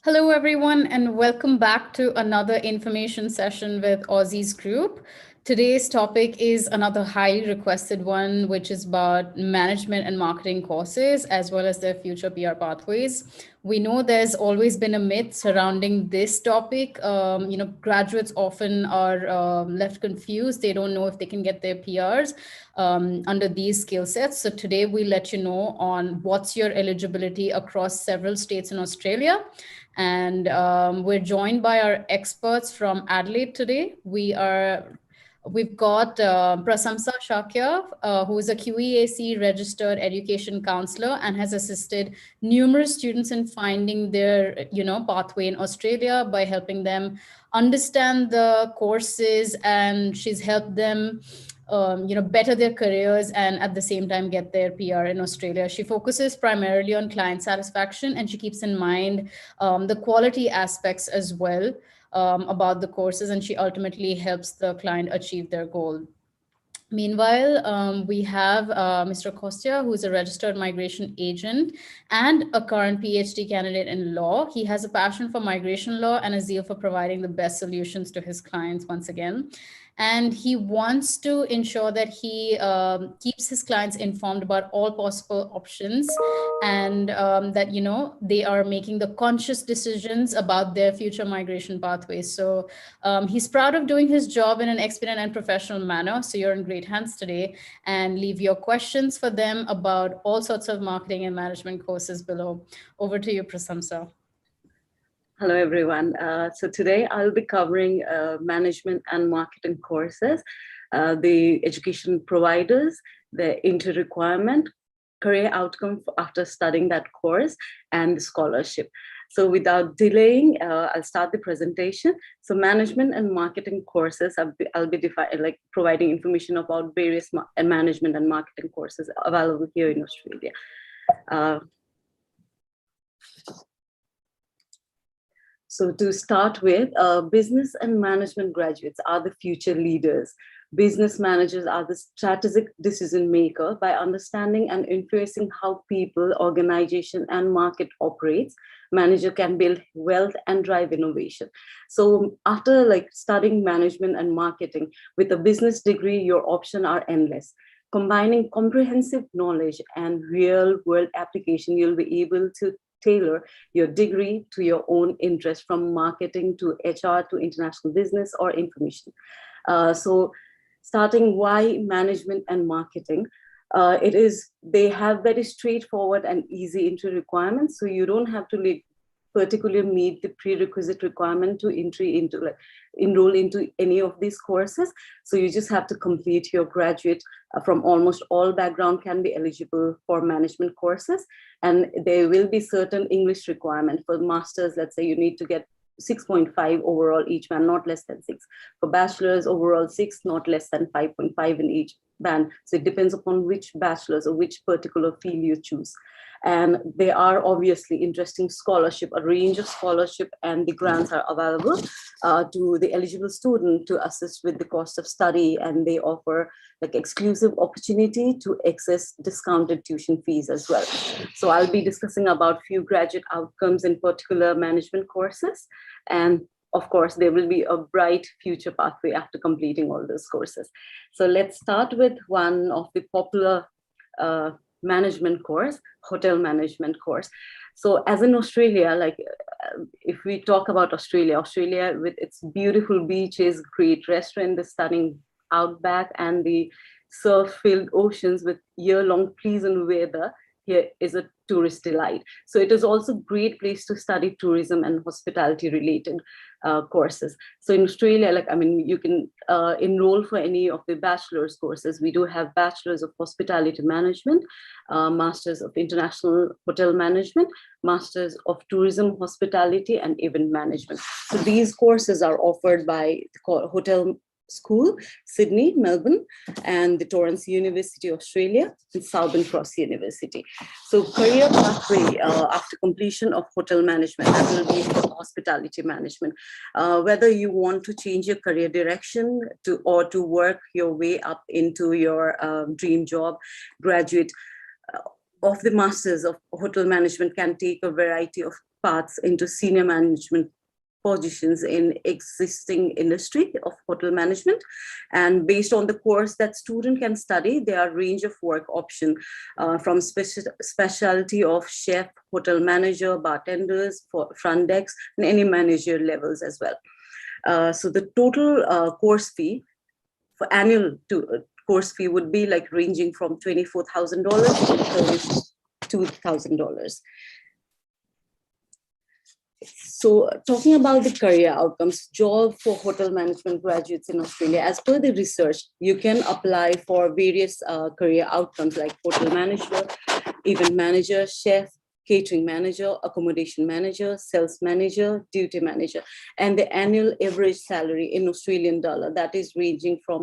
Hello, everyone, and welcome back to another information session with Aussizz Group. Today's topic is another highly requested one, which is about management and marketing courses, as well as their future PR pathways. We know there's always been a myth surrounding this topic. Graduates often are left confused. They don't know if they can get their PRs under these skill sets. So today we let you know on what's your eligibility across several states in Australia. And we're joined by our experts from Adelaide today. We've got Prasamsa Shakya, who is a QEAC registered education counselor and has assisted numerous students in finding their, pathway in Australia by helping them understand the courses, and she's helped them better their careers and at the same time get their PR in Australia. She focuses primarily on client satisfaction, and she keeps in mind the quality aspects as well about the courses, and she ultimately helps the client achieve their goal. Meanwhile, we have Mr. Kostya, who is a registered migration agent and a current PhD candidate in law. He has a passion for migration law and a zeal for providing the best solutions to his clients once again. And he wants to ensure that he keeps his clients informed about all possible options, and that, they are making the conscious decisions about their future migration pathways. So he's proud of doing his job in an expedient and professional manner. So you're in great hands today, and leave your questions for them about all sorts of marketing and management courses below. Over to you, Prasamsa. Hello, everyone. So today I'll be covering management and marketing courses, the education providers, the entry requirement, career outcome after studying that course, and the scholarship. So without delaying, I'll start the presentation. So management and marketing courses, I'll be providing information about various management and marketing courses available here in Australia. So to start with, business and management graduates are the future leaders. Business managers are the strategic decision maker. By understanding and influencing how people, organization, and market operates, manager can build wealth and drive innovation. So after studying management and marketing with a business degree, your options are endless. Combining comprehensive knowledge and real world application, you'll be able to tailor your degree to your own interest, from marketing to HR to international business or information. So starting why management and marketing, they have very straightforward and easy entry requirements. So you don't have to particularly meet the prerequisite requirement to enroll into any of these courses. So you just have to complete your graduate from almost all background can be eligible for management courses. And there will be certain English requirement for masters. Let's say you need to get 6.5 overall each band, not less than 6. For bachelors, overall 6, not less than 5.5 in each band. So it depends upon which bachelors or which particular field you choose. And there are obviously interesting scholarship, a range of scholarship, and the grants are available to the eligible student to assist with the cost of study. And they offer exclusive opportunity to access discounted tuition fees as well. So I'll be discussing about few graduate outcomes in particular management courses. And of course, there will be a bright future pathway after completing all those courses. So let's start with one of the popular management course, hotel management course. So as in Australia, if we talk about Australia with its beautiful beaches, great restaurant, the stunning outback, and the surf-filled oceans with year-long pleasant weather, here is a tourist delight. So it is also a great place to study tourism and hospitality related courses. So in Australia, you can enroll for any of the bachelor's courses. We do have bachelors of hospitality management, masters of international hotel management, masters of tourism, hospitality, and event management. So these courses are offered by the Hotel School, Sydney, Melbourne, and the Torrens University, Australia, and Southern Cross University. So career pathway after completion of hotel management, that will be for hospitality management. Whether you want to change your career direction or to work your way up into your dream job, graduate of the Masters of Hotel Management can take a variety of paths into senior management positions in existing industry of hotel management. And based on the course that student can study, there are a range of work options from specialty of chef, hotel manager, bartenders, for front decks, and any manager levels as well. So the total course fee for annual course fee would be like ranging from $24,000 to $32,000. So talking about the career outcomes, job for hotel management graduates in Australia, as per the research, you can apply for various career outcomes like hotel manager, event manager, chef, catering manager, accommodation manager, sales manager, duty manager, and the annual average salary in Australian dollar, that is ranging from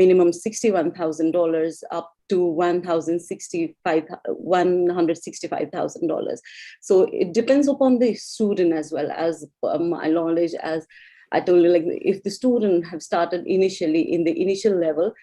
minimum $61,000 up to $165,000. So it depends upon the student as well. As my knowledge, as I told you, like if the student have started initially in the initial level,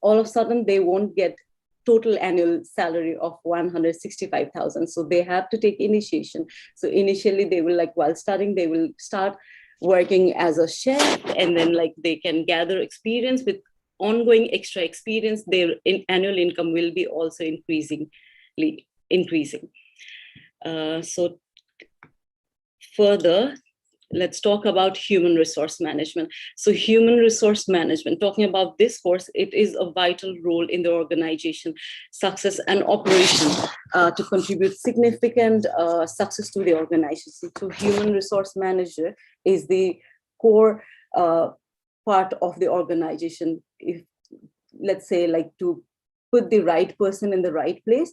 all of a sudden they won't get total annual salary of 165,000. So they have to take initiation. So initially they will, like while studying, they will start working as a chef, and then like they can gather experience. With ongoing extra experience, their annual income will be also increasing. So further, let's talk about human resource management. So human resource management, talking about this course, it is a vital role in the organization success and operation to contribute significant success to the organization. So human resource manager is the core part of the organization. If, let's say, like to put the right person in the right place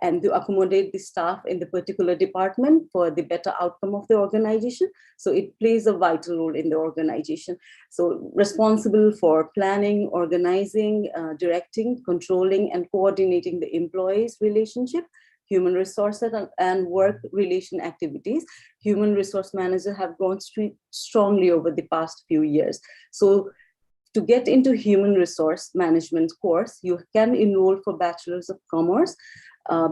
and to accommodate the staff in the particular department for the better outcome of the organization. So it plays a vital role in the organization. So responsible for planning, organizing, directing, controlling, and coordinating the employees' relationship, human resources and work relation activities. Human resource managers have grown strongly over the past few years. So to get into human resource management course, you can enroll for Bachelors of Commerce,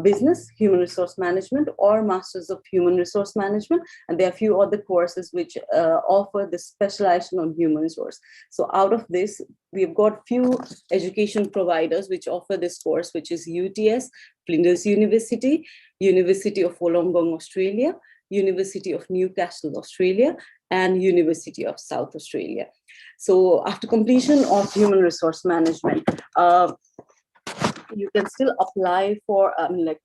Business, Human Resource Management, or Masters of Human Resource Management. And there are a few other courses which offer the specialization on human resource. So out of this, we've got few education providers which offer this course, which is UTS, Flinders University, University of Wollongong, Australia, University of Newcastle, Australia, and University of South Australia. So after completion of human resource management, you can still apply for,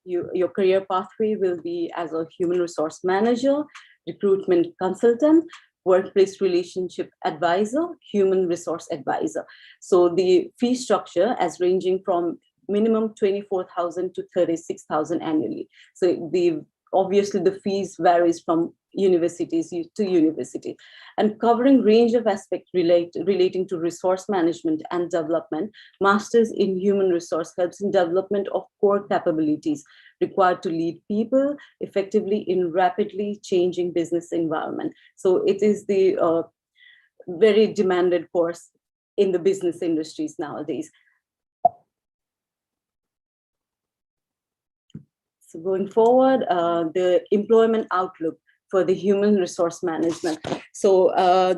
your career pathway will be as a human resource manager, recruitment consultant, workplace relationship advisor, human resource advisor. So the fee structure as ranging from minimum 24,000 to 36,000 annually. So obviously the fees varies from universities to university, and covering range of aspects relating to resource management and development. Masters in human resource helps in development of core capabilities required to lead people effectively in rapidly changing business environment. So it is the very demanded course in the business industries nowadays. So going forward, the employment outlook for the human resource management. So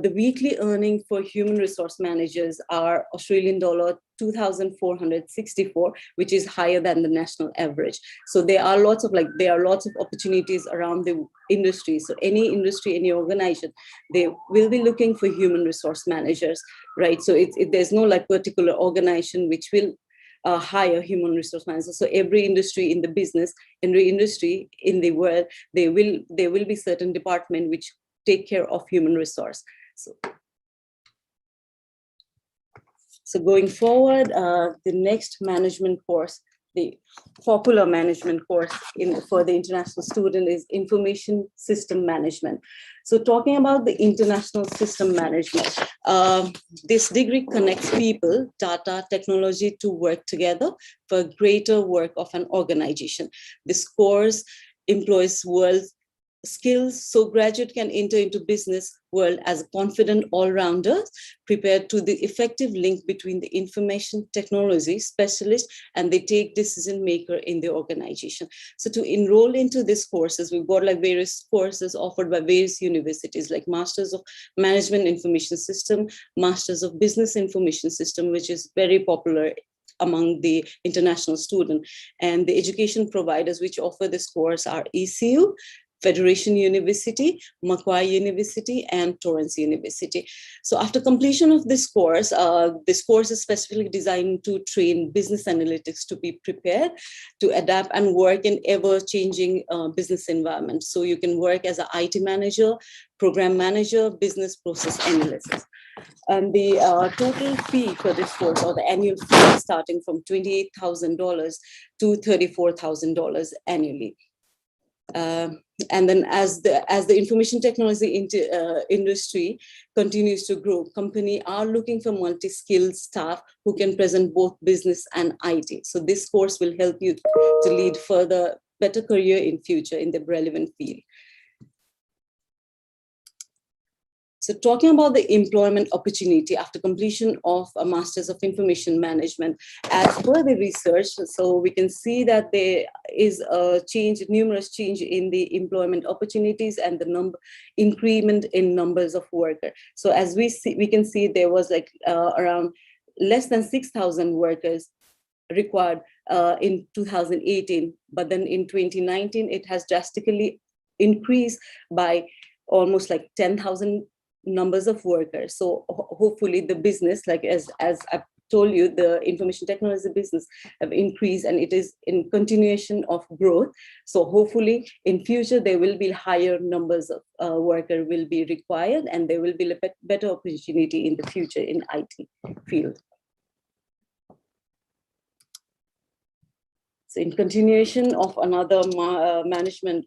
the weekly earning for human resource managers are Australian dollar 2,464, which is higher than the national average. So there are lots of opportunities around the industry. So any industry, any organization, they will be looking for human resource managers, right? So there's no like particular organization which will hire human resource managers. So every industry in the business, every industry in the world, there will be certain department which take care of human resource. So going forward, the next management course, the popular management course for the international student is information system management. So talking about the international system management, this degree connects people, data, technology to work together for greater work of an organization. This course employs skills so graduate can enter into business world as a confident all-rounder, prepared to the effective link between the information technology specialist and the take decision maker in the organization. So to enroll into these courses, we've got like various courses offered by various universities, like Masters of Management Information System, Masters of Business Information System, which is very popular among the international student. And the education providers which offer this course are ECU, Federation University, Macquarie University, and Torrance University. So after completion of this course is specifically designed to train business analytics to be prepared to adapt and work in ever-changing business environments. So you can work as an IT manager, program manager, business process analysis. And the total fee for this course, or the annual fee, is starting from $28,000 to $34,000 annually. And then as the information technology industry continues to grow, companies are looking for multi-skilled staff who can present both business and IT. So this course will help you to lead further, better career in future in the relevant field. So talking about the employment opportunity after completion of a Masters of Information Management, as per the research, so we can see that there is a numerous change in the employment opportunities and the increment in numbers of workers. So as we can see, there was like around less than 6,000 workers required in 2018, but then in 2019, it has drastically increased by almost like 10,000 numbers of workers. So hopefully the business, like as I've told you, the information technology business have increased and it is in continuation of growth. So hopefully in future, there will be higher numbers of workers will be required and there will be a better opportunity in the future in IT field. So in continuation of another management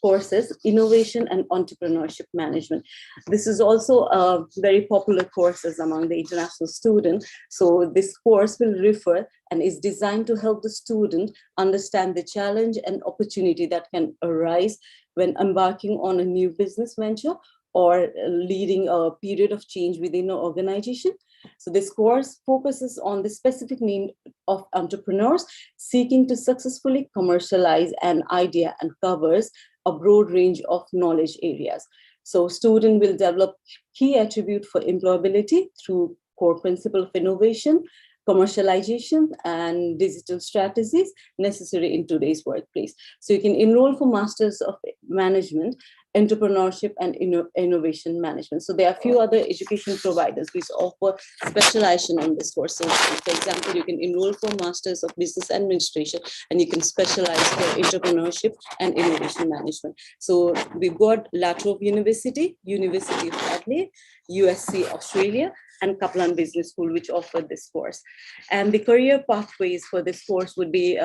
courses, innovation and entrepreneurship management. This is also a very popular courses among the international students. So this course will refer and is designed to help the student understand the challenge and opportunity that can arise when embarking on a new business venture or leading a period of change within an organization. So this course focuses on the specific need of entrepreneurs seeking to successfully commercialize an idea and covers a broad range of knowledge areas. So student will develop key attribute for employability through core principle of innovation, commercialization, and digital strategies necessary in today's workplace. So you can enroll for Masters of Management, Entrepreneurship, and Innovation Management. So there are a few other education providers which offer specialization on this course. So for example, you can enroll for Masters of Business Administration and you can specialize for Entrepreneurship and Innovation Management. So we've got La Trobe University, University of Adelaide, USC Australia, and Kaplan Business School, which offer this course. And the career pathways for this course would be,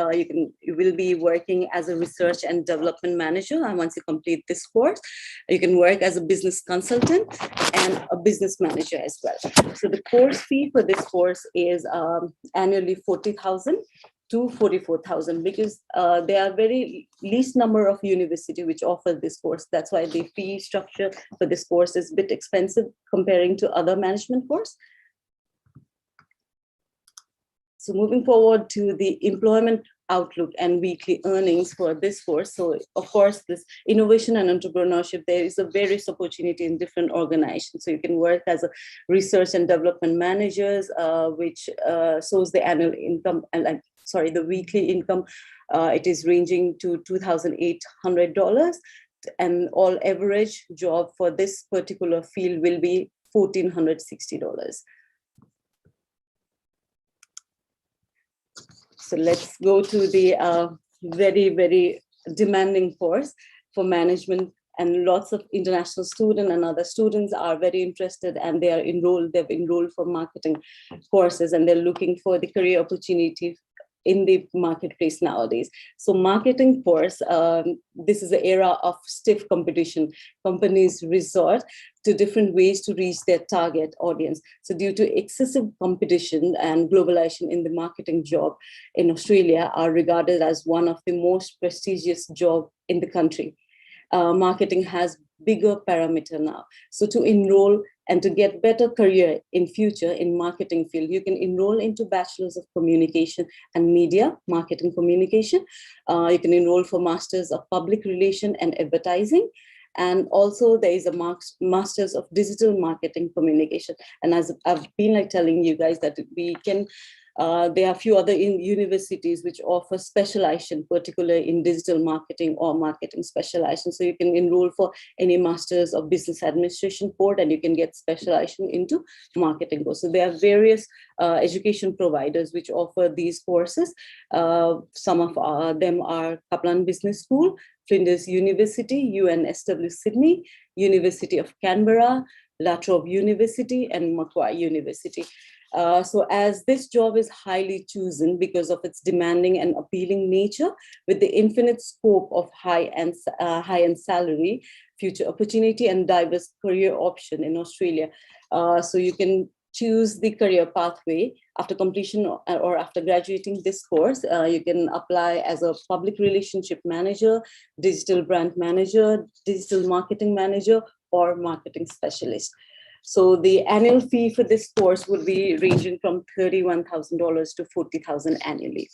you will be working as a research and development manager. And once you complete this course, you can work as a business consultant and a business manager as well. So the course fee for this course is annually $40,000 to $44,000 because there are very least number of universities which offer this course. That's why the fee structure for this course is a bit expensive comparing to other management course. So moving forward to the employment outlook and weekly earnings for this course. So of course, this innovation and entrepreneurship, there is a various opportunity in different organizations. So you can work as a research and development managers, which shows the annual income and the weekly income, it is ranging to $2,800, and all average job for this particular field will be $1,460. So let's go to the very, very demanding course for management, and lots of international students and other students are very interested and they are enrolled. They've enrolled for marketing courses and they're looking for the career opportunity in the marketplace nowadays. So marketing course, this is the era of stiff competition. Companies resort to different ways to reach their target audience. So due to excessive competition and globalization in the marketing job in Australia are regarded as one of the most prestigious jobs in the country. marketing has bigger parameter now. So to enroll and to get better career in future in marketing field, you can enroll into Bachelors of Communication and Media, Marketing Communication. You can enroll for Masters of Public Relation and Advertising. And also there is a Masters of Digital Marketing Communication. And as I've been like telling you guys that we can, there are a few other universities which offer specialization, particularly in digital marketing or marketing specialization. So you can enroll for any Masters of Business Administration course and you can get specialization into marketing course. So there are various education providers which offer these courses. Some of them are Kaplan Business School, Flinders University, UNSW Sydney, University of Canberra, La Trobe University, and Macquarie University. So as this job is highly chosen because of its demanding and appealing nature, with the infinite scope of high-end salary, future opportunity, and diverse career option in Australia. So you can choose the career pathway after completion or after graduating this course. You can apply as a public relationship manager, digital brand manager, digital marketing manager, or marketing specialist. So the annual fee for this course would be ranging from $31,000 to $40,000 annually.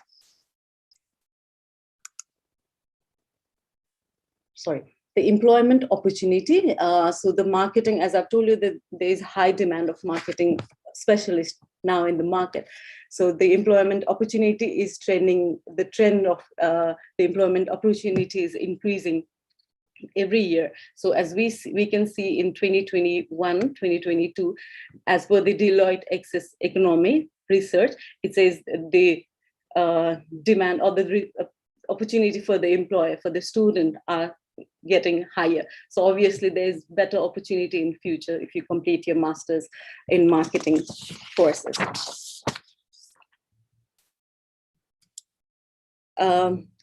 Sorry. The employment opportunity. So the marketing, as I've told you, that there is high demand of marketing specialists now in the market. So the employment opportunity is trending, the trend of the employment opportunity is increasing every year. So as we can see in 2021, 2022, as per the Deloitte Access Economy research, it says the demand or the opportunity for the employer, for the student are getting higher. So obviously there's better opportunity in future if you complete your master's in marketing courses.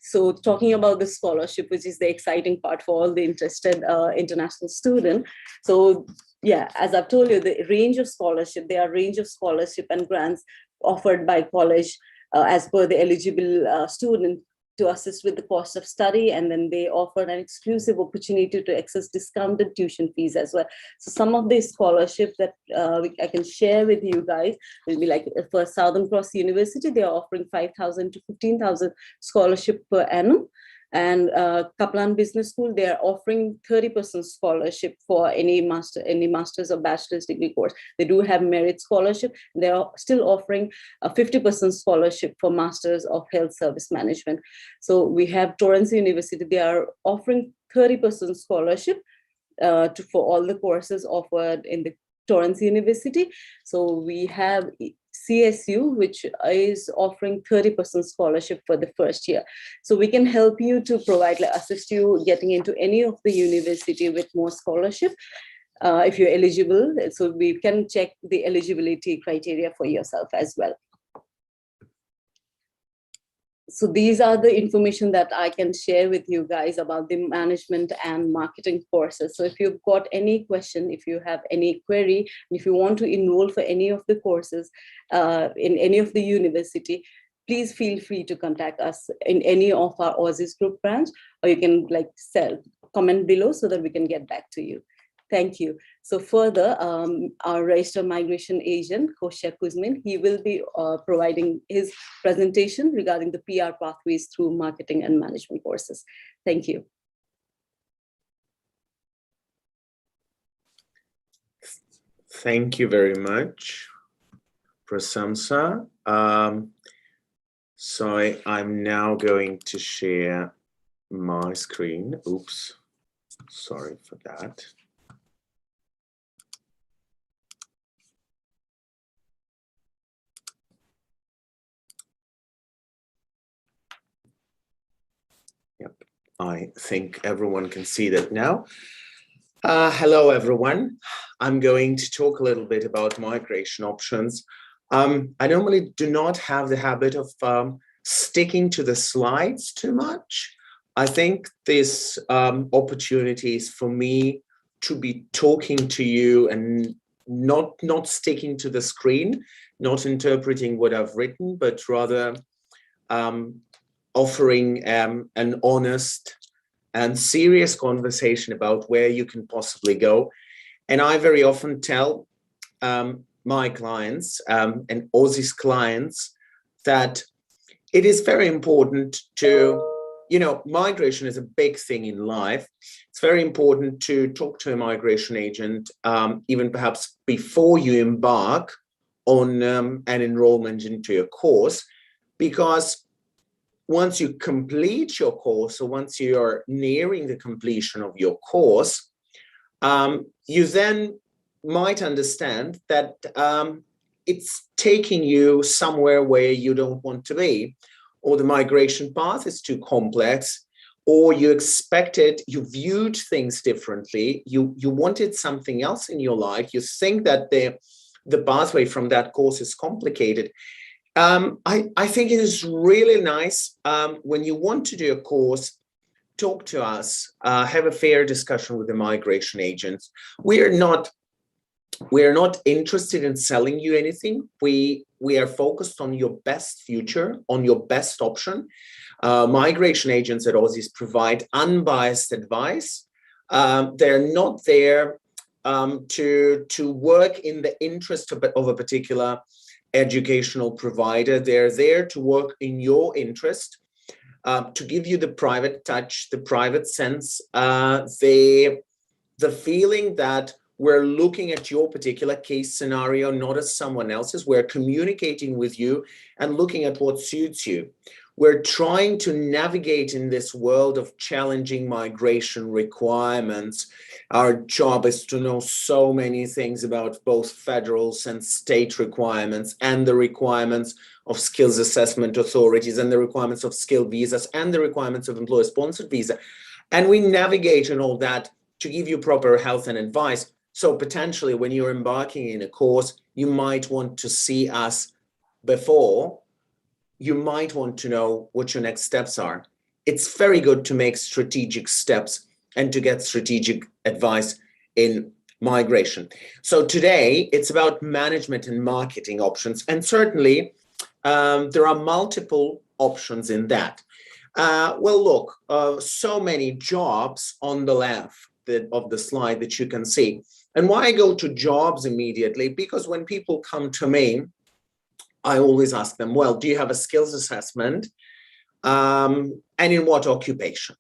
So talking about the scholarship, which is the exciting part for all the interested international students. So yeah, as I've told you, the range of scholarship, there are range of scholarship and grants offered by college as per the eligible student to assist with the cost of study, and then they offer an exclusive opportunity to access discounted tuition fees as well. So some of the scholarships that I can share with you guys will be like for Southern Cross University, they are offering 5,000 to 15,000 scholarship per annum. And Kaplan Business School, they are offering 30% scholarship for any master's or bachelor's degree course. They do have merit scholarship. They are still offering a 50% scholarship for Masters of Health Service Management. So we have Torrens University, they are offering 30% scholarship for all the courses offered in the Torrens University. So we have CSU, which is offering 30% scholarship for the first year. So we can help you to provide, like, assist you getting into any of the university with more scholarship if you're eligible. So we can check the eligibility criteria for yourself as well. So these are the information that I can share with you guys about the management and marketing courses. So if you've got any question, if you have any query, and if you want to enroll for any of the courses in any of the university, please feel free to contact us in any of our Aussizz group branch, or you can comment below so that we can get back to you. Thank you. So further, our registered migration agent, Kostya Kuzmin, he will be providing his presentation regarding the PR pathways through marketing and management courses. Thank you. Thank you very much, Prasamsa. So I'm now going to share my screen. Oops, sorry for that. Yep, I think everyone can see that now. Hello, everyone. I'm going to talk a little bit about migration options. I normally do not have the habit of sticking to the slides too much. I think this opportunity is for me to be talking to you and not sticking to the screen, not interpreting what I've written, but rather offering an honest and serious conversation about where you can possibly go. And I very often tell my clients and Aussizz clients that it is very important to, migration is a big thing in life. It's very important to talk to a migration agent, even perhaps before you embark on an enrollment into a course, because once you complete your course, or once you are nearing the completion of your course, you then might understand that it's taking you somewhere where you don't want to be, or the migration path is too complex, or you expected, you viewed things differently, you wanted something else in your life, you think that the pathway from that course is complicated. I think it is really nice when you want to do a course, talk to us, have a fair discussion with the migration agents. We're not interested in selling you anything. We are focused on your best future, on your best option. Migration agents at Aussizz provide unbiased advice. They're not there to work in the interest of a particular educational provider. They're there to work in your interest, to give you the private touch, the private sense, the feeling that we're looking at your particular case scenario, not as someone else's. We're communicating with you and looking at what suits you. We're trying to navigate in this world of challenging migration requirements. Our job is to know so many things about both federal and state requirements, and the requirements of skills assessment authorities, and the requirements of skill visas, and the requirements of employer-sponsored visa. And we navigate in all that to give you proper health and advice. So potentially when you're embarking in a course, you might want to see us before. You might want to know what your next steps are. It's very good to make strategic steps and to get strategic advice in migration. So today it's about management and marketing options. And certainly there are multiple options in that. Well, look, so many jobs on the left of the slide that you can see. And why I go to jobs immediately? Because when people come to me, I always ask them, well, do you have a skills assessment? And in what occupation?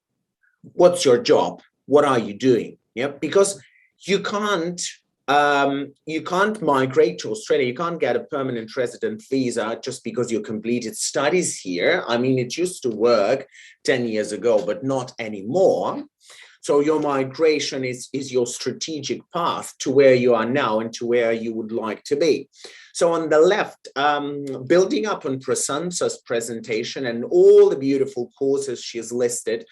What's your job? What are you doing? Yeah, because you can't migrate to Australia. You can't get a permanent resident visa just because you completed studies here. I mean, it used to work 10 years ago, but not anymore. So your migration is your strategic path to where you are now and to where you would like to be. So on the left, building up on Prasamsa's presentation and all the beautiful courses she's listed,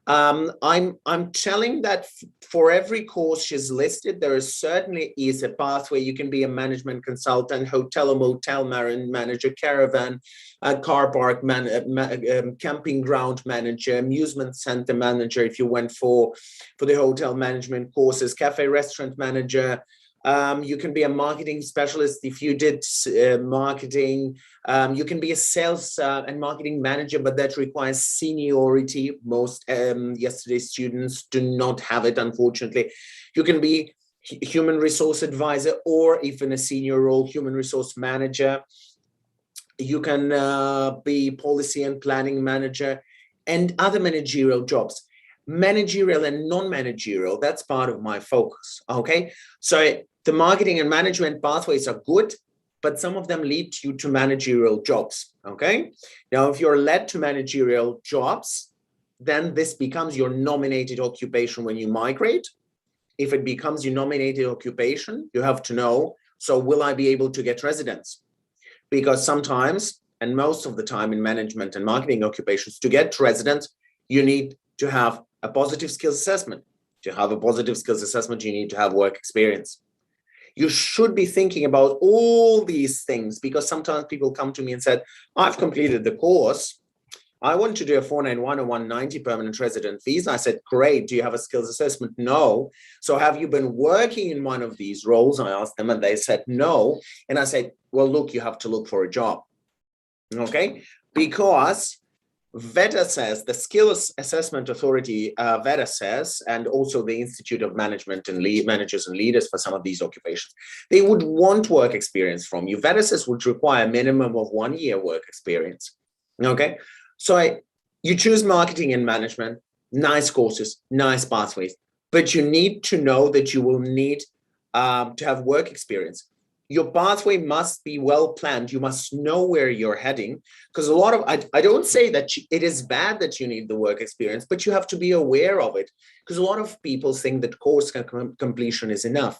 I'm telling that for every course she's listed, there certainly is a pathway. You can be a management consultant, hotel or motel manager, caravan, car park camping ground manager, amusement center manager if you went for the hotel management courses, cafe restaurant manager. You can be a marketing specialist if you did marketing. You can be a sales and marketing manager, but that requires seniority. Most yesterday's students do not have it, unfortunately. You can be human resource advisor, or even a senior role, human resource manager. You can be policy and planning manager and other managerial jobs. Managerial and non-managerial, that's part of my focus, okay? So the marketing and management pathways are good, but some of them lead you to managerial jobs, okay? Now, if you're led to managerial jobs, then this becomes your nominated occupation when you migrate. If it becomes your nominated occupation, you have to know, so will I be able to get residence? Because sometimes, and most of the time in management and marketing occupations, to get residence, you need to have a positive skills assessment. To have a positive skills assessment, you need to have work experience. You should be thinking about all these things, because sometimes people come to me and said, I've completed the course. I want to do a 491 or 190 permanent resident visa. I said, great. Do you have a skills assessment? No. So have you been working in one of these roles? I asked them and they said, no. And I said, well, look, you have to look for a job. Okay. Because VETASSESS, the Skills Assessment Authority, VETASSESS, and also the Institute of Management and Managers and Leaders for some of these occupations, they would want work experience from you. VETASSESS would require a minimum of 1 year work experience. Okay, so you choose marketing and management, nice courses, nice pathways, but you need to know that you will need to have work experience. Your pathway must be well planned. You must know where you're heading, because a lot of, I don't say that it is bad that you need the work experience, but you have to be aware of it, because a lot of people think that course completion is enough.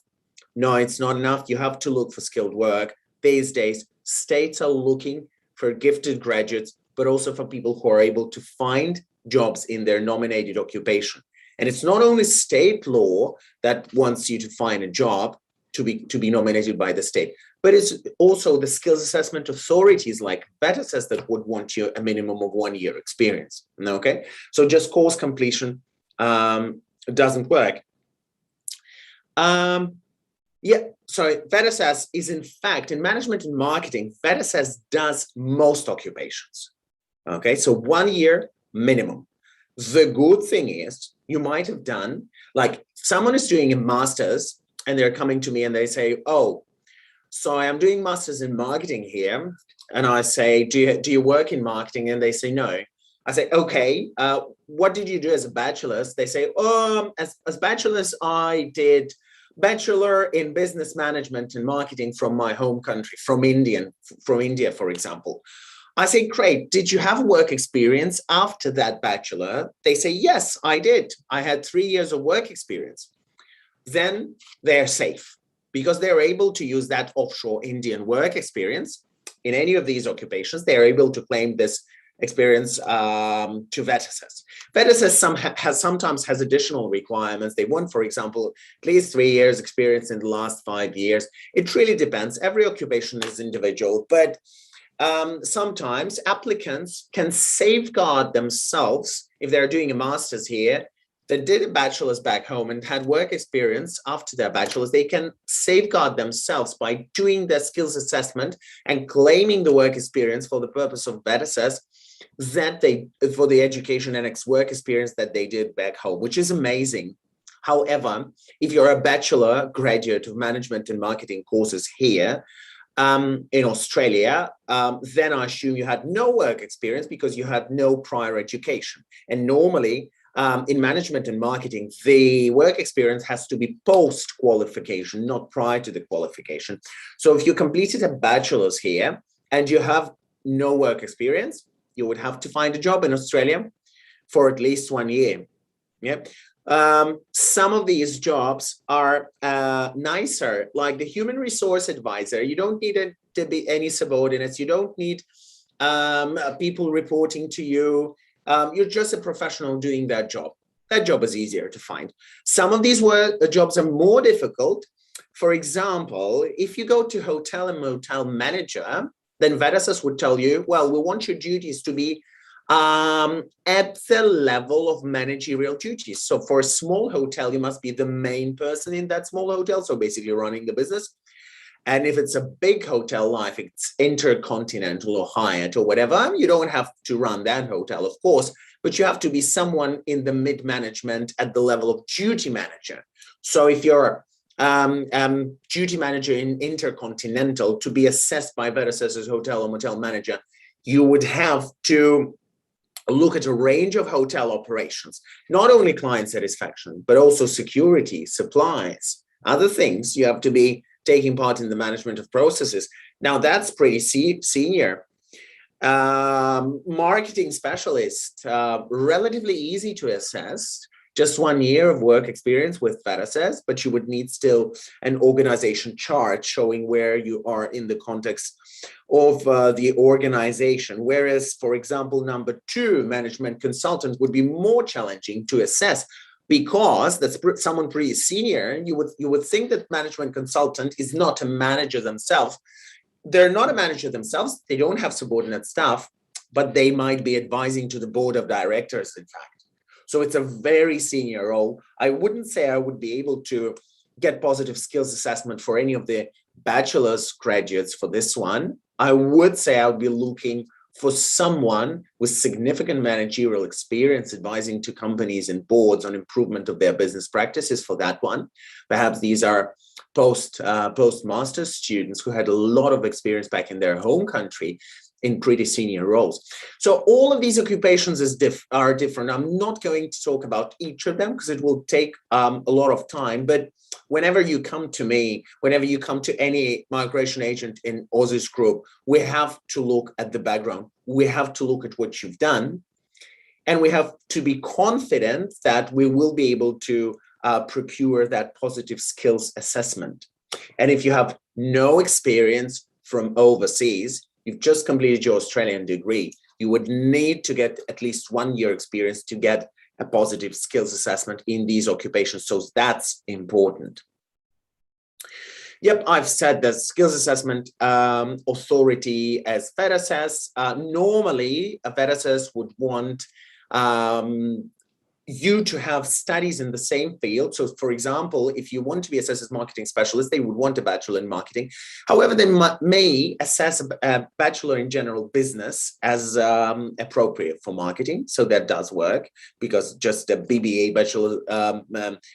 No, it's not enough. You have to look for skilled work. These days, states are looking for gifted graduates, but also for people who are able to find jobs in their nominated occupation. And it's not only state law that wants you to find a job to be nominated by the state, but it's also the skills assessment authorities like VETASSESS that would want you a minimum of 1 year experience. Okay, so just course completion doesn't work. VETASSESS is, in fact, in management and marketing, VETASSESS does most occupations. Okay, so 1 year minimum. The good thing is you might have done, like someone is doing a master's and they're coming to me and they say, oh, so I am doing master's in marketing here. And I say, do you work in marketing? And they say, no. I say, okay, what did you do as a bachelor's? They say, as bachelor's, I did Bachelor in business management and marketing from my home country, from India, for example. I say, great, did you have work experience after that bachelor? They say, yes, I did. I had 3 years of work experience. Then they're safe because they're able to use that offshore Indian work experience in any of these occupations. They're able to claim this experience to VETASSESS. VETASSESS sometimes has additional requirements. They want, for example, at least 3 years experience in the last 5 years. It really depends. Every occupation is individual, but sometimes applicants can safeguard themselves if they're doing a master's here, that did a bachelor's back home and had work experience after their bachelor's. They can safeguard themselves by doing their skills assessment and claiming the work experience for the purpose of VETASSESS for the education and work experience that they did back home, which is amazing. However, if you're a bachelor graduate of management and marketing courses here, in Australia, then I assume you had no work experience because you had no prior education. And normally, in management and marketing, the work experience has to be post-qualification, not prior to the qualification. So if you completed a bachelor's here and you have no work experience, you would have to find a job in Australia for at least 1 year. Yeah. Some of these jobs are nicer, like the human resource advisor. You don't need to be any subordinates. You don't need people reporting to you. You're just a professional doing that job. That job is easier to find. Some of these jobs are more difficult. For example, if you go to hotel and motel manager, then VETASSESS would tell you, well, we want your duties to be at the level of managerial duties. So for a small hotel, you must be the main person in that small hotel. So basically running the business. And if it's a big hotel, like it's Intercontinental or Hyatt or whatever, you don't have to run that hotel, of course, but you have to be someone in the mid-management at the level of duty manager. So if you're duty manager in Intercontinental, to be assessed by VETASSESS as hotel or motel manager, you would have to look at a range of hotel operations, not only client satisfaction, but also security, supplies, other things. You have to be taking part in the management of processes. Now that's pretty senior. Marketing specialist, relatively easy to assess, just 1 year of work experience with VETASSESS, but you would need still an organization chart showing where you are in the context of the organization. Whereas, for example, number 2, management consultant would be more challenging to assess because that's someone pretty senior. You would think that management consultant is not a manager themselves. They're not a manager themselves. They don't have subordinate staff, but they might be advising to the board of directors, in fact. So it's a very senior role. I wouldn't say I would be able to get positive skills assessment for any of the bachelor's graduates for this one. I would say I would be looking for someone with significant managerial experience advising to companies and boards on improvement of their business practices for that one. Perhaps these are postmaster students who had a lot of experience back in their home country in pretty senior roles. So all of these occupations are different. I'm not going to talk about each of them because it will take a lot of time, but whenever you come to me, whenever you come to any migration agent in Aussizz Group, we have to look at the background. We have to look at what you've done, and we have to be confident that we will be able to procure that positive skills assessment. And if you have no experience from overseas, you've just completed your Australian degree, you would need to get at least 1 year experience to get a positive skills assessment in these occupations. So that's important. Yep, I've said the skills assessment authority as VETASSESS. Normally, a VETASSESS would want you to have studies in the same field. So for example, if you want to be assessed as marketing specialist, they would want a bachelor in marketing. However, they may assess a bachelor in general business as appropriate for marketing. So that does work, because just a BBA, bachelor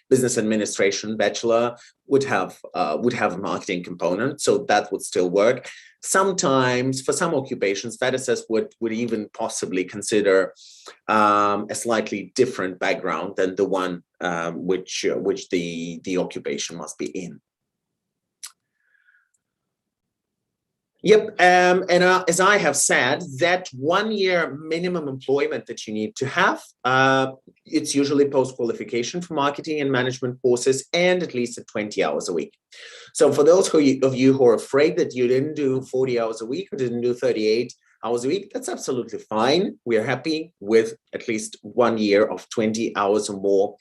business administration bachelor would have a marketing component. So that would still work. Sometimes for some occupations, VETASSESS would even possibly consider a slightly different background than the one which the occupation must be in. Yep, and as I have said, that 1 year minimum employment that you need to have, it's usually post-qualification for marketing and management courses, and at least at 20 hours a week. So for those of you who are afraid that you didn't do 40 hours a week or didn't do 38 hours a week, that's absolutely fine. We are happy with at least 1 year of 20 hours or more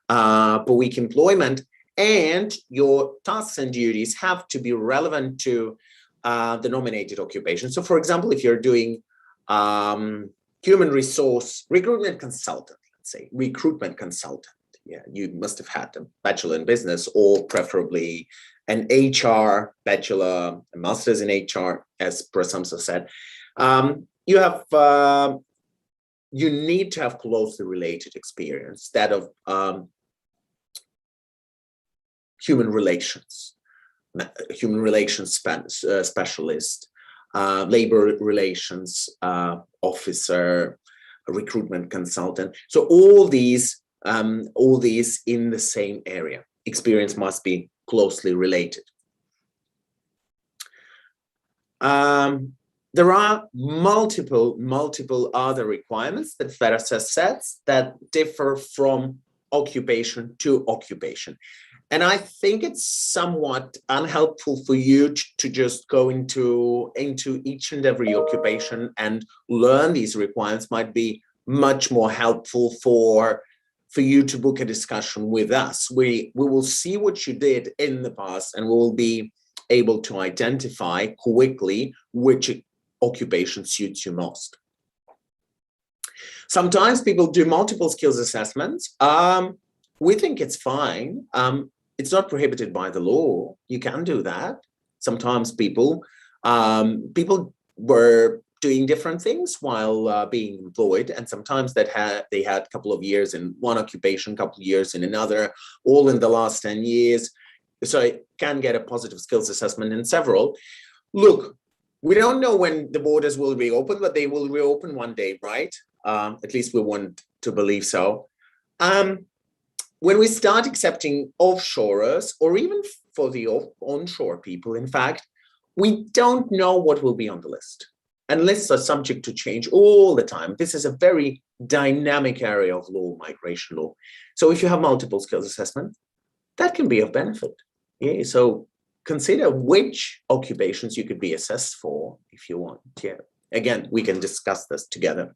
per week employment, and your tasks and duties have to be relevant to the nominated occupation. So for example, if you're doing human resource recruitment consultant, let's say recruitment consultant, yeah, you must have had a bachelor in business, or preferably an HR bachelor, a master's in HR, as Prasamsa said. You need to have closely related experience, that of human relations specialist, labor relations officer, recruitment consultant. So all these in the same area. Experience must be closely related. There are multiple other requirements that VETASSESS sets that differ from occupation to occupation. And I think it's somewhat unhelpful for you to just go into each and every occupation and learn these requirements. Might be much more helpful for you to book a discussion with us. We will see what you did in the past, and we will be able to identify quickly which occupation suits you most. Sometimes people do multiple skills assessments. We think it's fine. It's not prohibited by the law. You can do that. Sometimes people were doing different things while being employed, and sometimes they had a couple of years in one occupation, couple of years in another, all in the last 10 years. So it can get a positive skills assessment in several. Look, we don't know when the borders will reopen, but they will reopen one day, right? At least we want to believe so. When we start accepting offshorers, or even for the onshore people, in fact, we don't know what will be on the list. And lists are subject to change all the time. This is a very dynamic area of law, migration law. So if you have multiple skills assessment, that can be of benefit. Yeah, so consider which occupations you could be assessed for if you want. Yeah, again, we can discuss this together.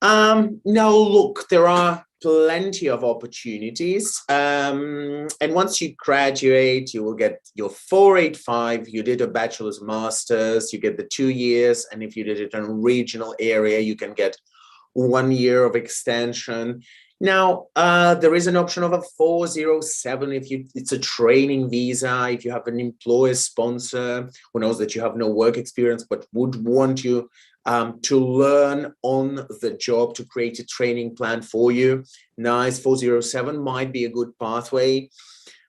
Now, look, there are plenty of opportunities. And once you graduate, you will get your 485. You did a bachelor's, master's, you get the 2 years. And if you did it in a regional area, you can get 1 year of extension. Now, there is an option of a 407 if it's a training visa, if you have an employer sponsor who knows that you have no work experience but would want you to learn on the job, to create a training plan for you. Nice, 407 might be a good pathway.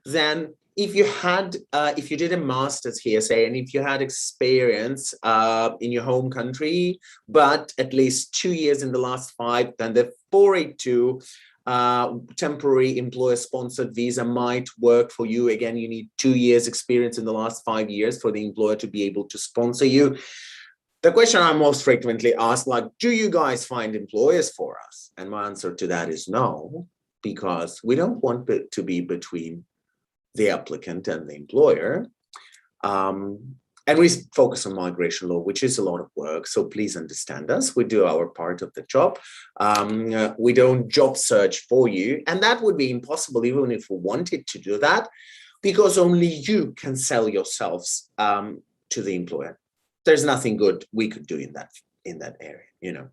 Then if you did a master's here, say, and if you had experience in your home country, but at least 2 years in the last 5, then the 482 temporary employer-sponsored visa might work for you. Again, you need 2 years experience in the last 5 years for the employer to be able to sponsor you. The question I'm most frequently asked, like, do you guys find employers for us? And my answer to that is no, because we don't want it to be between the applicant and the employer. And we focus on migration law, which is a lot of work. So please understand us. We do our part of the job. We don't job search for you. And that would be impossible even if we wanted to do that, because only you can sell yourselves to the employer. There's nothing good we could do in that area, you know.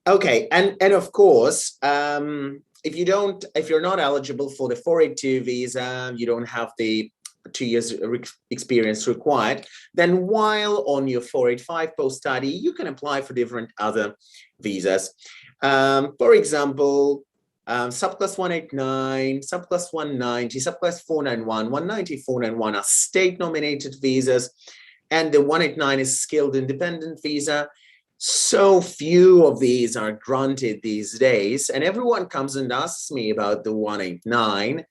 Okay, and of course, if you're not eligible for the 482 visa, you don't have the 2 years experience required, then while on your 485 post-study, you can apply for different other visas. For example, subclass 189, subclass 190, subclass 491, 190, 491 are state-nominated visas, and the 189 is skilled independent visa. So few of these are granted these days, and everyone comes and asks me about the 189.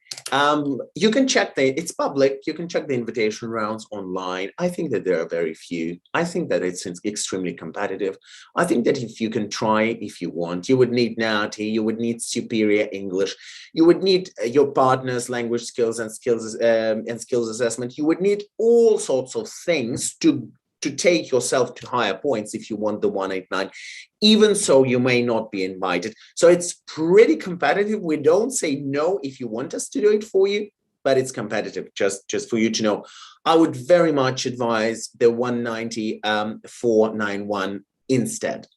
You can check it's public. You can check the invitation rounds online. I think that there are very few. I think that it's extremely competitive. I think that if you can try, if you want, you would need NAATI, you would need superior English, you would need your partner's language skills and skills assessment. You would need all sorts of things to take yourself to higher points if you want the 189. Even so, you may not be invited. So it's pretty competitive. We don't say no if you want us to do it for you, but it's competitive, just for you to know. I would very much advise the 190 491 instead.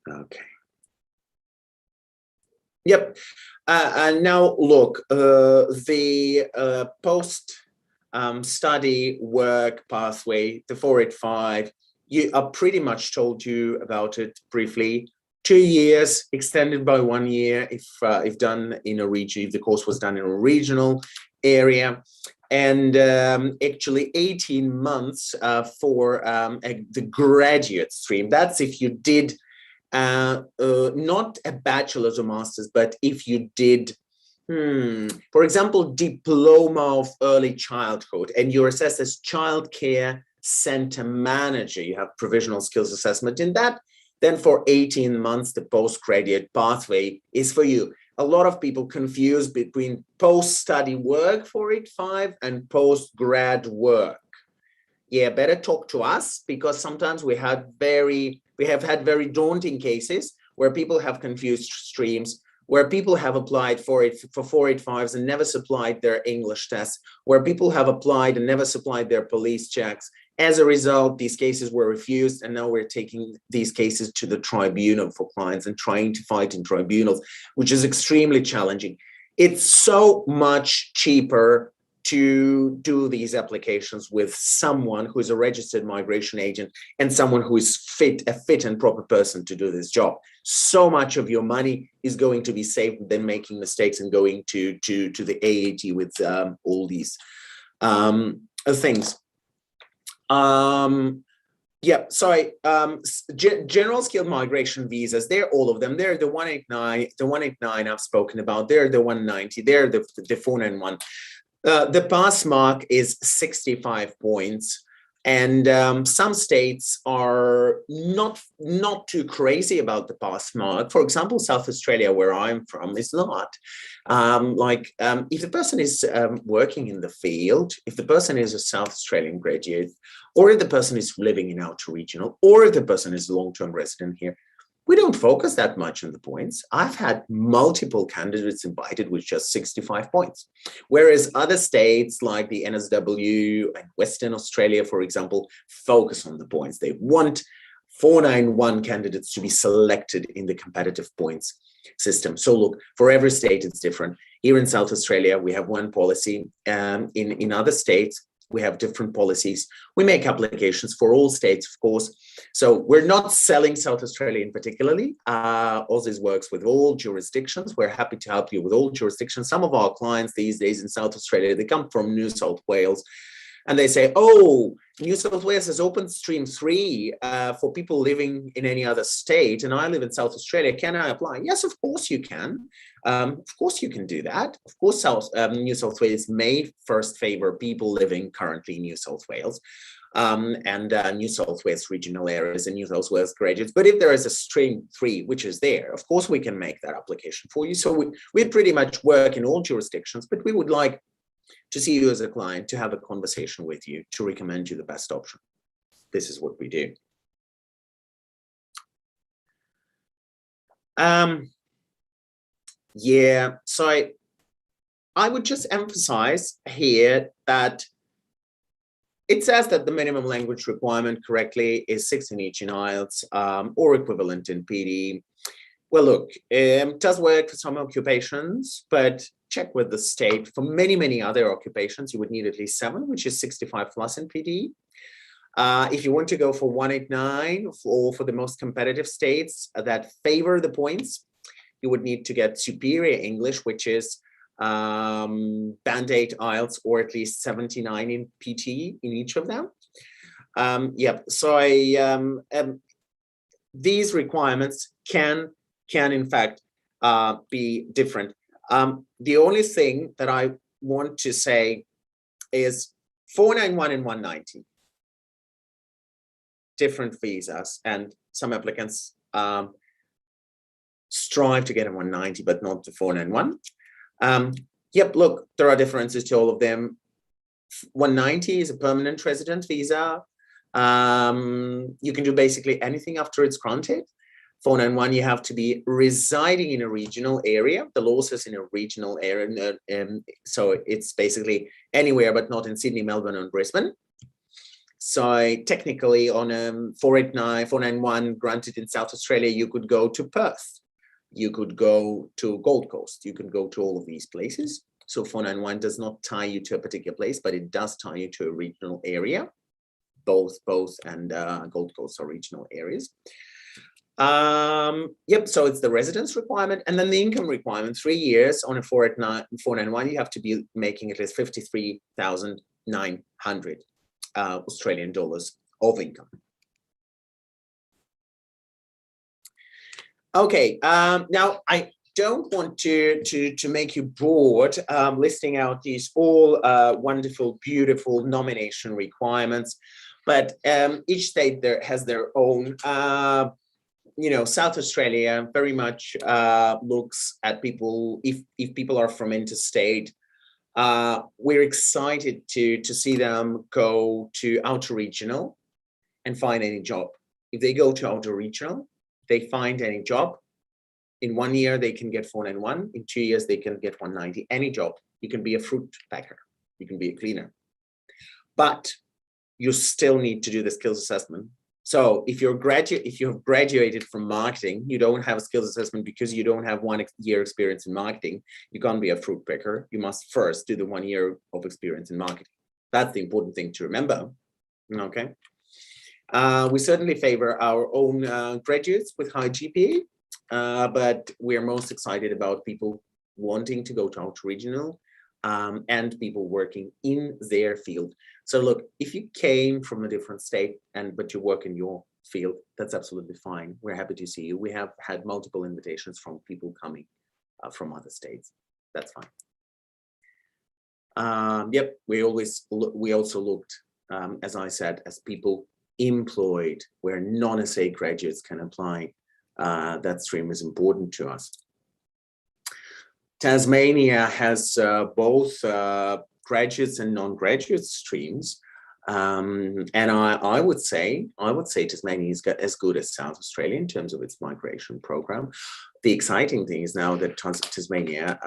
Okay. Yep. And now look, the post study work pathway, the 485, I pretty much told you about it briefly. 2 years extended by 1 year if done in a region, if the course was done in a regional area, and actually 18 months for the graduate stream. That's if you did not a bachelor's or master's, but if you did for example, diploma of early childhood, and you're assessed as childcare center manager, you have provisional skills assessment in that, then for 18 months, the postgraduate pathway is for you. A lot of people confuse between post-study work 485 and post-grad work. Yeah, better talk to us, because sometimes we have had very daunting cases where people have confused streams, where people have applied for 485s and never supplied their English tests, where people have applied and never supplied their police checks. As a result, these cases were refused, and now we're taking these cases to the tribunal for clients and trying to fight in tribunals, which is extremely challenging. It's so much cheaper to do these applications with someone who is a registered migration agent and someone who is a fit and proper person to do this job. So much of your money is going to be saved than making mistakes and going to the AAT with all these things. Yeah, sorry. General skilled migration visas, they're all of them. They're the 189 I've spoken about. They're the 190. They're the 491. The pass mark is 65 points, and some states are not too crazy about the pass mark. For example, South Australia, where I'm from, is not. If the person is working in the field, if the person is a South Australian graduate, or if the person is living in outer regional, or if the person is a long-term resident here, we don't focus that much on the points. I've had multiple candidates invited with just 65 points, whereas other states like the NSW and Western Australia, for example, focus on the points. They want 491 candidates to be selected in the competitive points system. So look, for every state, it's different. Here in South Australia, we have one policy. In other states, we have different policies. We make applications for all states, of course. So we're not selling South Australia in particularly. Aussizz works with all jurisdictions. We're happy to help you with all jurisdictions. Some of our clients these days in South Australia, they come from New South Wales, and they say, oh, New South Wales has opened stream 3 for people living in any other state, and I live in South Australia. Can I apply? Yes, of course you can. Of course you can do that. Of course, New South Wales may first favor people living currently in New South Wales and New South Wales regional areas and New South Wales graduates. But if there is a stream 3, which is there, of course we can make that application for you. So we pretty much work in all jurisdictions, but we would like to see you as a client, to have a conversation with you, to recommend you the best option. This is what we do. Yeah, so I would just emphasize here that it says that the minimum language requirement correctly is 16 each in IELTS or equivalent in PD. Well, look, it does work for some occupations, but check with the state. For many, many other occupations, you would need at least 7, which is 65 plus in PD. If you want to go for 189 or for the most competitive states that favor the points, you would need to get superior English, which is Band 8 IELTS or at least 79 in PT in each of them. Yep. So these requirements can in fact be different. The only thing that I want to say is 491 and 190, different visas, and some applicants strive to get a 190, but not to 491. Yep, look, there are differences to all of them. 190 is a permanent resident visa. You can do basically anything after it's granted. 491, you have to be residing in a regional area. The law says in a regional area, so it's basically anywhere, but not in Sydney, Melbourne, and Brisbane. So technically on 491 granted in South Australia, you could go to Perth. You could go to Gold Coast. You could go to all of these places. So 491 does not tie you to a particular place, but it does tie you to a regional area. Both and Gold Coast are regional areas. Yep, so it's the residence requirement, and then the income requirement. 3 years on a 491, you have to be making at least 53,900 Australian dollars of income. Okay, now I don't want to make you bored listing out these all wonderful, beautiful nomination requirements, but each state there has their own. You know, South Australia very much looks at people, if people are from interstate, we're excited to see them go to outer regional and find any job. If they go to outer regional, they find any job. In 1 year, they can get 491. In 2 years, they can get 190. Any job. You can be a fruit packer. You can be a cleaner. But you still need to do the skills assessment. So if you have graduated from marketing, you don't have a skills assessment because you don't have 1 year experience in marketing. You can't be a fruit picker. You must first do the 1 year of experience in marketing. That's the important thing to remember. Okay. We certainly favor our own graduates with high GPA, but we're most excited about people wanting to go to outer regional and people working in their field. So look, if you came from a different state but you work in your field, that's absolutely fine. We're happy to see you. We have had multiple invitations from people coming from other states. That's fine. Yep, we also looked, as I said, as people employed where non-SA graduates can apply. That stream is important to us. Tasmania has both graduates and non-graduate streams, and I would say Tasmania is as good as South Australia in terms of its migration program. The exciting thing is now that Tasmania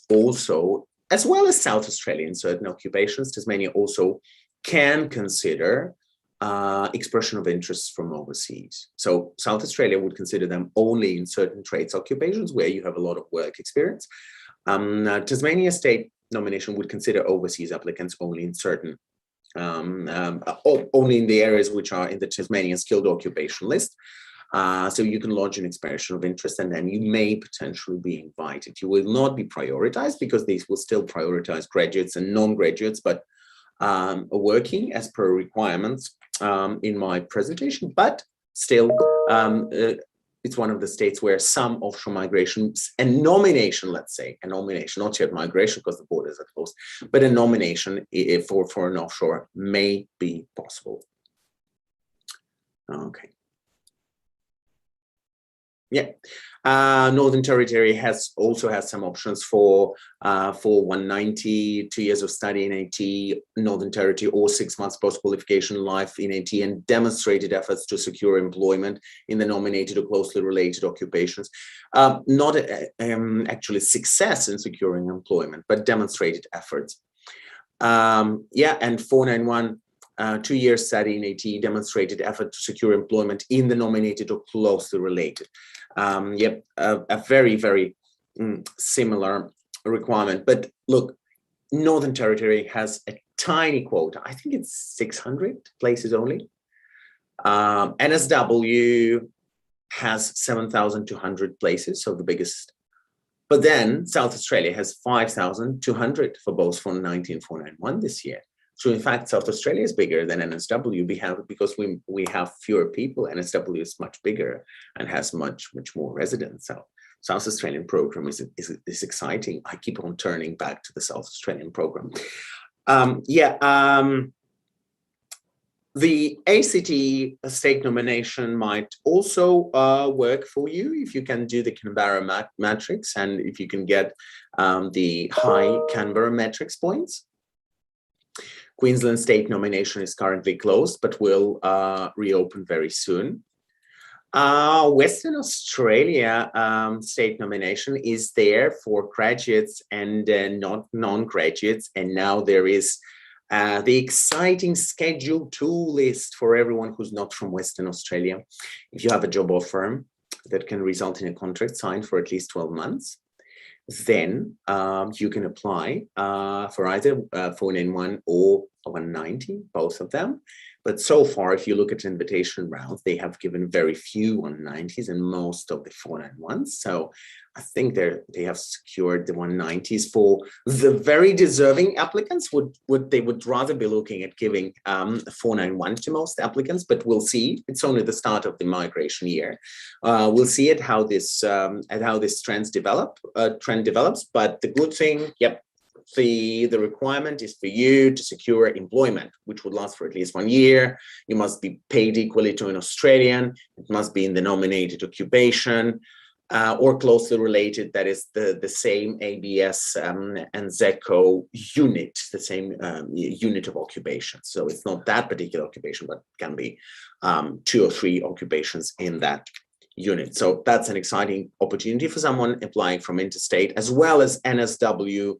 also, as well as South Australia in certain occupations, Tasmania also can consider expression of interest from overseas. So South Australia would consider them only in certain trades occupations where you have a lot of work experience. Tasmania state nomination would consider overseas applicants only in certain, only in the areas which are in the Tasmanian skilled occupation list. So you can lodge an expression of interest and then you may potentially be invited. You will not be prioritized because these will still prioritize graduates and non-graduates, but working as per requirements in my presentation, but still it's one of the states where some offshore migrations and nomination, let's say, a nomination, not yet migration because the borders are closed, but a nomination for an offshore may be possible. Okay. Yeah, Northern Territory also has some options for 190, 2 years of study in AT, Northern Territory, or 6 months post-qualification life in AT, and demonstrated efforts to secure employment in the nominated or closely related occupations. Not actually success in securing employment, but demonstrated efforts. Yeah, and 491. 2 years study in AT, demonstrated effort to secure employment in the nominated or closely related. Yep, a very, very similar requirement. But look, Northern Territory has a tiny quota. I think it's 600 places only. NSW has 7,200 places, so the biggest. But then South Australia has 5,200 for both 490 and 491 this year. So in fact, South Australia is bigger than NSW because we have fewer people. NSW is much bigger and has much more residents. So South Australian program is exciting. I keep on turning back to the South Australian program. The ACT state nomination might also work for you if you can do the Canberra matrix and if you can get the high Canberra matrix points. Queensland state nomination is currently closed, but will reopen very soon. Western Australia state nomination is there for graduates and not non-graduates. And now there is the exciting Schedule 2 list for everyone who's not from Western Australia. If you have a job offer that can result in a contract signed for at least 12 months, then you can apply for either 491 or 190, both of them. But so far, if you look at invitation rounds, they have given very few 190s and most of the 491s. So I think they have secured the 190s for the very deserving applicants. They would rather be looking at giving 491 to most applicants, but we'll see. It's only the start of the migration year. We'll see how this trend develops. But the good thing, yep. The requirement is for you to secure employment, which would last for at least 1 year. You must be paid equally to an Australian. It must be in the nominated occupation or closely related. That is the same ABS and ZECO unit, the same unit of occupation. So it's not that particular occupation, but can be 2 or 3 occupations in that unit. So that's an exciting opportunity for someone applying from interstate, as well as NSW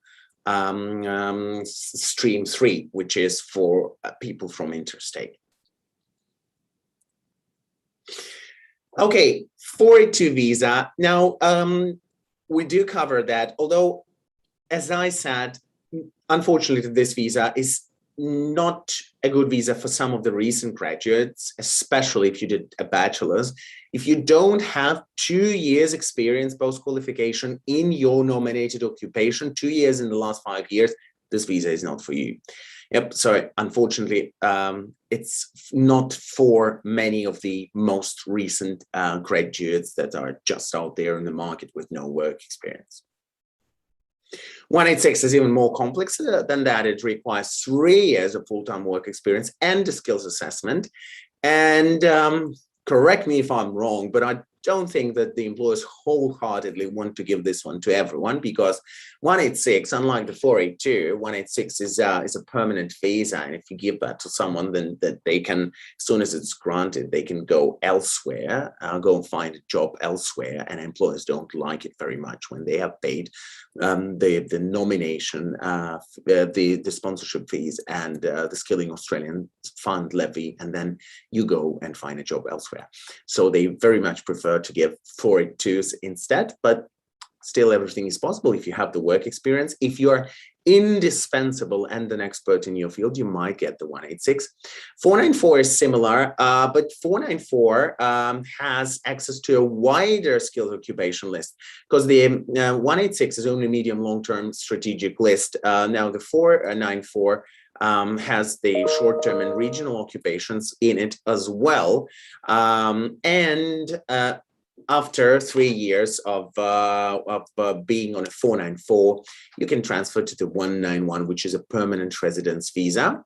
stream 3, which is for people from interstate. Okay, 482 visa. Now, we do cover that, although, as I said, unfortunately, this visa is not a good visa for some of the recent graduates, especially if you did a bachelor's. If you don't have 2 years experience post-qualification in your nominated occupation, 2 years in the last 5 years, this visa is not for you. Yep, so unfortunately, it's not for many of the most recent graduates that are just out there in the market with no work experience. 186 is even more complex than that. It requires 3 years of full-time work experience and a skills assessment. And correct me if I'm wrong, but I don't think that the employers wholeheartedly want to give this one to everyone, because 186, unlike the 482, 186 is a permanent visa, and if you give that to someone, then that they can, as soon as it's granted, they can go elsewhere, go and find a job elsewhere, and employers don't like it very much when they have paid the nomination, the sponsorship fees, and the Skilling Australian Fund levy, and then you go and find a job elsewhere. So they very much prefer to give 482s instead, but still everything is possible if you have the work experience. If you're indispensable and an expert in your field, you might get the 186. 494 is similar, but 494 has access to a wider skills occupation list, because the 186 is only medium long-term strategic list. Now the 494 has the short-term and regional occupations in it as well, and after 3 years of being on a 494, you can transfer to the 191, which is a permanent residence visa.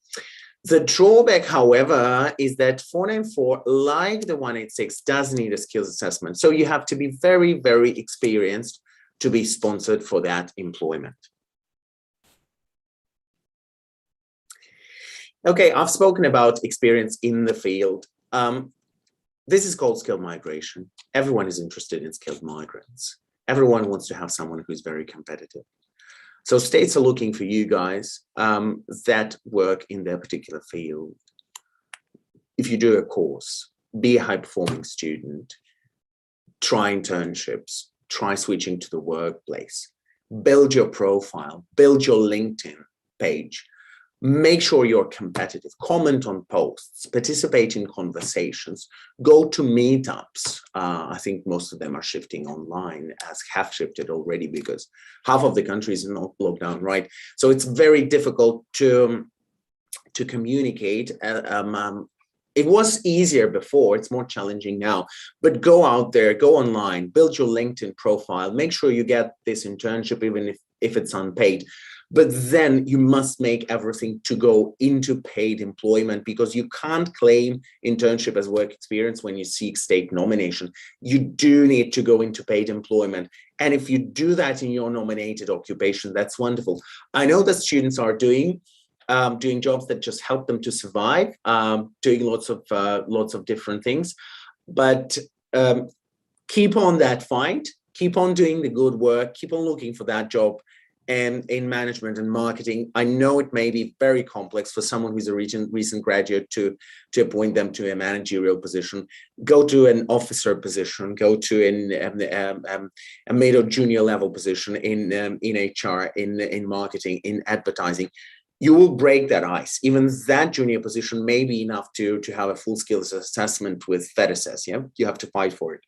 The drawback, however, is that 494, like the 186, does need a skills assessment. So you have to be very, very experienced to be sponsored for that employment. Okay, I've spoken about experience in the field. This is called skilled migration. Everyone is interested in skilled migrants. Everyone wants to have someone who's very competitive. So states are looking for you guys that work in their particular field. If you do a course, be a high-performing student, try internships, try switching to the workplace, build your profile, build your LinkedIn page. Make sure you're competitive, comment on posts, participate in conversations, go to meetups. I think most of them are shifting online, have shifted already, because half of the country is in lockdown, right? So it's very difficult to communicate. It was easier before, it's more challenging now, but go out there, go online, build your LinkedIn profile, make sure you get this internship, even if it's unpaid. But then you must make everything to go into paid employment, because you can't claim internship as work experience when you seek state nomination. You do need to go into paid employment. And if you do that in your nominated occupation, that's wonderful. I know that students are doing jobs that just help them to survive, doing lots of different things. But keep on that fight, keep on doing the good work, keep on looking for that job. And in management and marketing, I know it may be very complex for someone who's a recent graduate to appoint them to a managerial position. Go to an officer position, go to a mid or junior level position in HR, in marketing, in advertising. You will break that ice. Even that junior position may be enough to have a full skills assessment with VETASSESS. Yeah, you have to fight for it.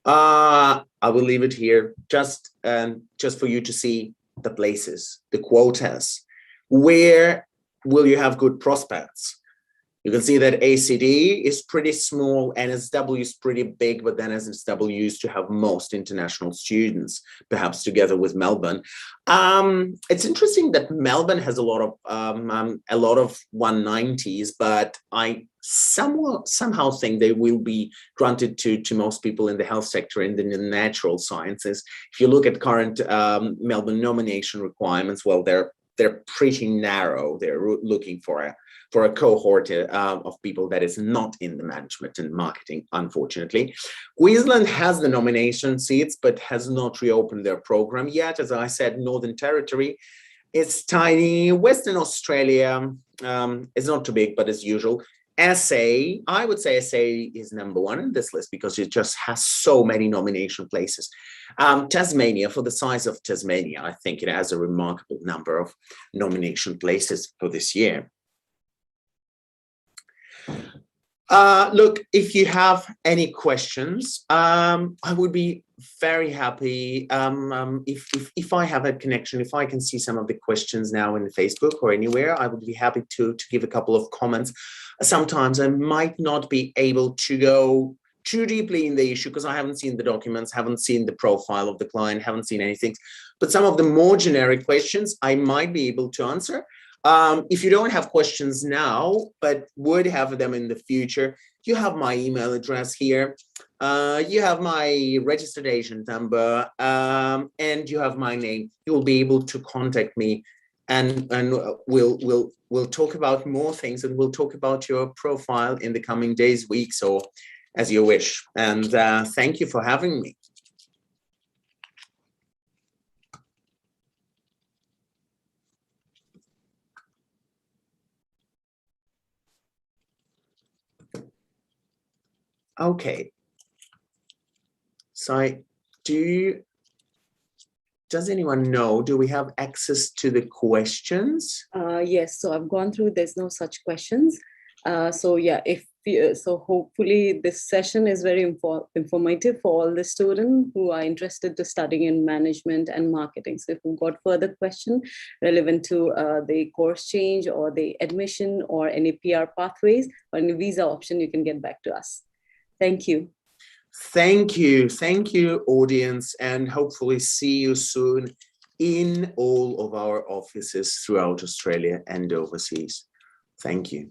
I will leave it here just for you to see the places, the quotas. Where will you have good prospects? You can see that ACD is pretty small, NSW is pretty big, but then NSW used to have most international students, perhaps together with Melbourne. It's interesting that Melbourne has a lot of 190s, but I somehow think they will be granted to most people in the health sector and in the natural sciences. If you look at current Melbourne nomination requirements, well, they're pretty narrow. They're looking for a cohort of people that is not in the management and marketing, unfortunately. Queensland has the nomination seats, but has not reopened their program yet. As I said, Northern Territory is tiny. Western Australia is not too big, but as usual. SA, I would say SA is number one in this list because it just has so many nomination places. Tasmania, for the size of Tasmania, I think it has a remarkable number of nomination places for this year. Look, if you have any questions, I would be very happy if I have a connection, if I can see some of the questions now in Facebook or anywhere, I would be happy to give a couple of comments. Sometimes I might not be able to go too deeply in the issue because I haven't seen the documents, haven't seen the profile of the client, haven't seen anything. But some of the more generic questions I might be able to answer. If you don't have questions now, but would have them in the future, you have my email address here. You have my registered agent number, and you have my name. You'll be able to contact me, and we'll talk about more things, and we'll talk about your profile in the coming days, weeks, or as you wish. And thank you for having me. Okay. So does anyone know, do we have access to the questions? Yes, so I've gone through, there's no such questions. So yeah, so hopefully this session is very informative for all the students who are interested to studying in management and marketing. So if you've got further questions relevant to the course change or the admission or any PR pathways or any visa option, you can get back to us. Thank you. Thank you, audience, and hopefully see you soon in all of our offices throughout Australia and overseas. Thank you.